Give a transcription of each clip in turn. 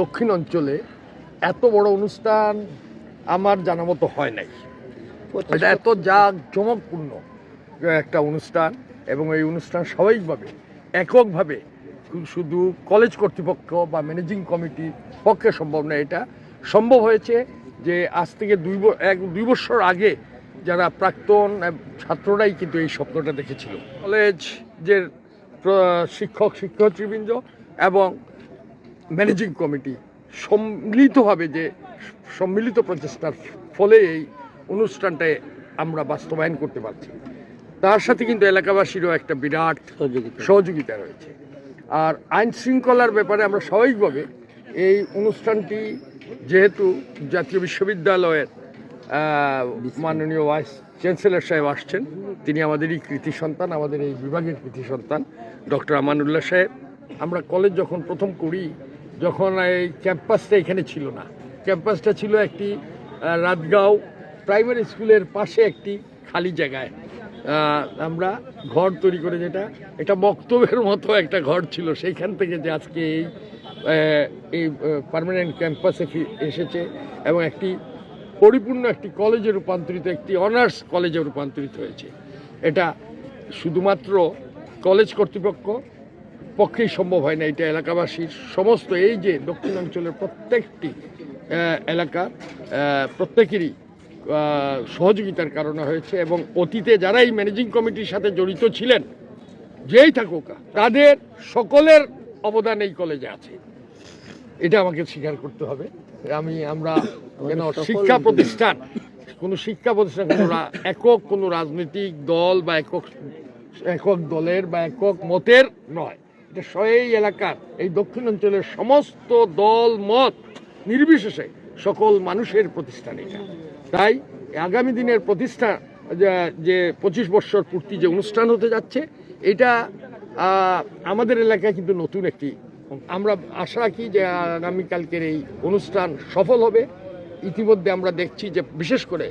দক্ষিণ অঞ্চলে এত বড় অনুষ্ঠান আমার জানা মতো হয় নাই। এটা এত জাঁকজমকপূর্ণ একটা অনুষ্ঠান, এবং এই অনুষ্ঠান স্বাভাবিকভাবে এককভাবে শুধু কলেজ কর্তৃপক্ষ বা ম্যানেজিং কমিটির পক্ষে সম্ভব না। এটা সম্ভব হয়েছে যে আজ থেকে 2 বছর আগে যারা প্রাক্তন ছাত্ররাই কিন্তু এই স্বপ্নটা দেখেছিল। কলেজের শিক্ষার্থীবৃন্দ এবং ম্যানেজিং কমিটি সম্মিলিত প্রচেষ্টার ফলে এই অনুষ্ঠানটায় আমরা বাস্তবায়ন করতে পারছি। তার সাথে কিন্তু এলাকাবাসীরও একটা বিরাট সহযোগিতা রয়েছে। আর আইন শৃঙ্খলার ব্যাপারে আমরা স্বাভাবিকভাবে এই অনুষ্ঠানটি, যেহেতু জাতীয় বিশ্ববিদ্যালয়ের মাননীয় ভাইস চ্যান্সেলর সাহেব আসছেন, তিনি আমাদেরই কৃতি সন্তান, আমাদের এই বিভাগের কৃতি সন্তান ডক্টর আমানুল্লাহ সাহেব। আমরা কলেজ যখন প্রথম করি, যখন এই ক্যাম্পাসটা এখানে ছিল না, ক্যাম্পাসটা ছিল একটি রাতগাঁও প্রাইমারি স্কুলের পাশে একটি খালি জায়গায় আমরা ঘর তৈরি করে, এটা বক্তব্যের মতো একটা ঘর ছিল। সেইখান থেকে যে আজকে এই পার্মানেন্ট ক্যাম্পাসে এসেছে এবং একটি পরিপূর্ণ একটি কলেজে রূপান্তরিত, একটি অনার্স কলেজে রূপান্তরিত হয়েছে। এটা শুধুমাত্র কলেজ কর্তৃপক্ষ পক্ষেই সম্ভব হয় না, এটা এলাকাবাসীর সমস্ত, এই যে দক্ষিণাঞ্চলের প্রত্যেকটি এলাকা প্রত্যেকেরই সহযোগিতার কারণে হয়েছে। এবং অতীতে যারা এই ম্যানেজিং কমিটির সাথে জড়িত ছিলেন, যেই থাকুক, তাদের সকলের অবদান এই কলেজে আছে, এটা আমাকে স্বীকার করতে হবে। আমরা কেন শিক্ষা প্রতিষ্ঠান কোনো একক কোনো রাজনৈতিক দল বা একক দলের বা একক মতের নয়, এটা এই এলাকার, এই দক্ষিণ অঞ্চলের সমস্ত দল মত নির্বিশেষে সকল মানুষের প্রতিষ্ঠান এটা। তাই আগামী দিনের প্রতিষ্ঠা যে 25 বছর পূর্তি যে অনুষ্ঠান হতে যাচ্ছে, এটা আমাদের এলাকায় কিন্তু নতুন একটি, আমরা আশা রাখি যে আগামীকালকের এই অনুষ্ঠান সফল হবে। ইতিমধ্যে আমরা দেখছি যে বিশেষ করে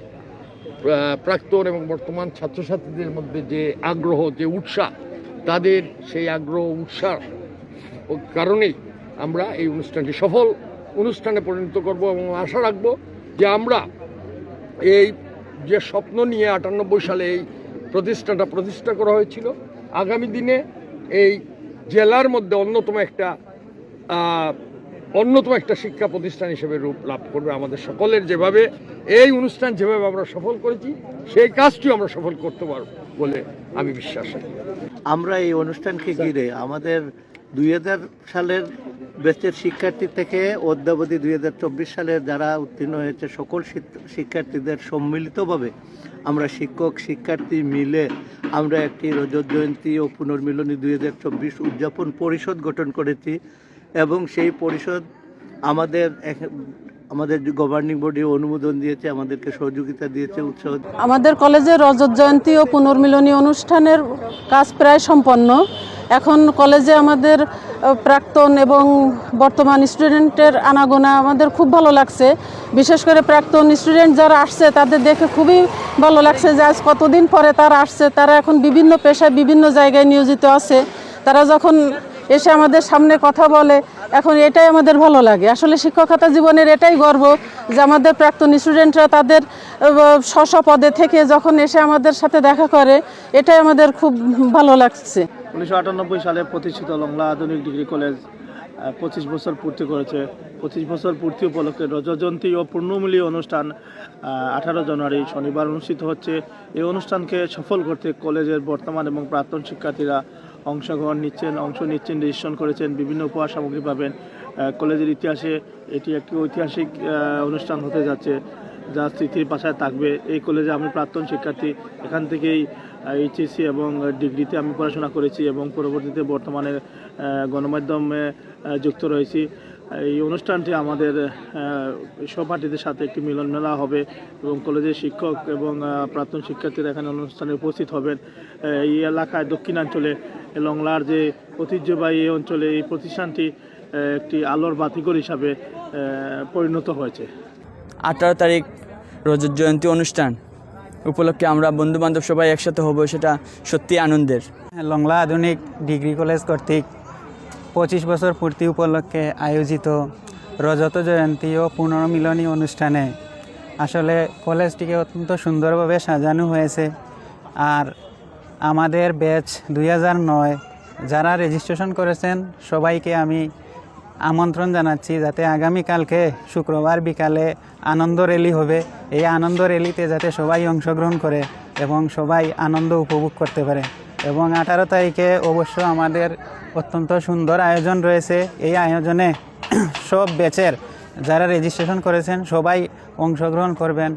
প্রাক্তন এবং বর্তমান ছাত্রছাত্রীদের মধ্যে যে আগ্রহ, যে উৎসাহ, তাদের সেই আগ্রহ উৎসাহ কারণেই আমরা এই অনুষ্ঠানটি সফল অনুষ্ঠানে পরিণত করব। এবং আশা রাখব যে আমরা এই যে স্বপ্ন নিয়ে 98 সালে এই প্রতিষ্ঠা করা হয়েছিল, আগামী দিনে এই জেলার মধ্যে অন্যতম একটা শিক্ষা প্রতিষ্ঠান হিসেবে রূপ লাভ করবে। আমাদের সকলের যেভাবে এই অনুষ্ঠান যেভাবে আমরা সফল করেছি, সেই কাজটিও আমরা সফল করতে পারব বলে আমি বিশ্বাস রাখি। আমরা এই অনুষ্ঠানকে ঘিরে আমাদের 2000 সালের ব্যাচের শিক্ষার্থী থেকে অদ্যাবধি 2024 সালের যারা উত্তীর্ণ হয়েছে সকল শিক্ষার্থীদের সম্মিলিতভাবে আমরা শিক্ষার্থী মিলে আমরা একটি রজত জয়ন্তী ও পুনর্মিলনী 2024 উদযাপন পরিষদ গঠন করেছি। এবং সেই পরিষদ আমাদের গভর্নিং বডি অনুমোদন দিয়েছে, আমাদেরকে সহযোগিতা দিয়েছে, উৎসাহ। আমাদের কলেজের রজত জয়ন্তী ও পুনর্মিলনী অনুষ্ঠানের কাজ প্রায় সম্পন্ন। এখন কলেজে আমাদের প্রাক্তন এবং বর্তমান স্টুডেন্টের আনাগোনা আমাদের খুব ভালো লাগছে। বিশেষ করে প্রাক্তন স্টুডেন্ট যারা আসছে তাদের দেখে খুবই ভালো লাগছে যে আজ কতদিন পরে তারা আসছে। তারা এখন বিভিন্ন পেশায় বিভিন্ন জায়গায় নিয়োজিত আছে। তারা যখন এসে আমাদের সামনে কথা বলে, এখন এটাই আমাদের ভালো লাগে। আসলে শিক্ষকতা জীবনের এটাই গর্ব যে আমাদের প্রাক্তন স্টুডেন্টরা তাদের স্ব পদে থেকে যখন এসে আমাদের সাথে দেখা করে, এটাই আমাদের খুব ভালো লাগছে। 1998 সালে প্রতিষ্ঠিত লংলা আধুনিক ডিগ্রি কলেজ 25 বছর পূর্তি করেছে। 25 বছর পূর্তি উপলক্ষে রজত জয়ন্তী ও পূর্ণমিলনী অনুষ্ঠান 18 জানুয়ারি শনিবার অনুষ্ঠিত হচ্ছে। এই অনুষ্ঠানকে সফল করতে কলেজের বর্তমান এবং প্রাক্তন শিক্ষার্থীরা অংশ নিচ্ছেন, রেজিস্ট্রেশন করেছেন, বিভিন্ন উপহার সামগ্রী পাবেন। কলেজের ইতিহাসে এটি একটি ঐতিহাসিক অনুষ্ঠান হতে যাচ্ছে, যা স্মৃতির পাশায় থাকবে। এই কলেজে আমি প্রাক্তন শিক্ষার্থী, এখান থেকেই এইচএসসি এবং ডিগ্রিতে আমি পড়াশোনা করেছি এবং পরবর্তীতে বর্তমানে গণমাধ্যমে যুক্ত রয়েছি। এই অনুষ্ঠানটি আমাদের সহপাঠীদের সাথে একটি মিলন মেলা হবে এবং কলেজের শিক্ষক এবং প্রাক্তন শিক্ষার্থীরা এখানে অনুষ্ঠানে উপস্থিত হবেন। এই এলাকায় দক্ষিণাঞ্চলে লংলার যে ঐতিহ্যবাহী এই অঞ্চলে এই প্রতিষ্ঠানটি একটি আলোর বাতিঘর হিসাবে পরিণত হয়েছে। 18 তারিখ রজত জয়ন্তী অনুষ্ঠান উপলক্ষে আমরা বন্ধুবান্ধব সবাই একসাথে হব, সেটা সত্যি আনন্দের। লংলা আধুনিক ডিগ্রি কলেজ কর্তৃক 25 বছর পূর্তি উপলক্ষে আয়োজিত রজত জয়ন্তী ও পুনর্মিলনী অনুষ্ঠানে। আসলে কলেজটিকে অত্যন্ত সুন্দরভাবে সাজানো হয়েছে। আর আমাদের ব্যাচ 2009 যারা রেজিস্ট্রেশন করেছেন সবাইকে আমি আমন্ত্রণ জানাচ্ছি যাতে আগামীকালকে শুক্রবার বিকালে আনন্দ র্যালি হবে। এই আনন্দ র্যালিতে যাতে সবাই অংশগ্রহণ করে এবং সবাই আনন্দ উপভোগ করতে পারে। এবং 18 তারিখে অবশ্য আমাদের অত্যন্ত সুন্দর আয়োজন রয়েছে। এই আয়োজনে সব ব্যাচের যারা রেজিস্ট্রেশন করেছেন সবাই অংশগ্রহণ করবেন।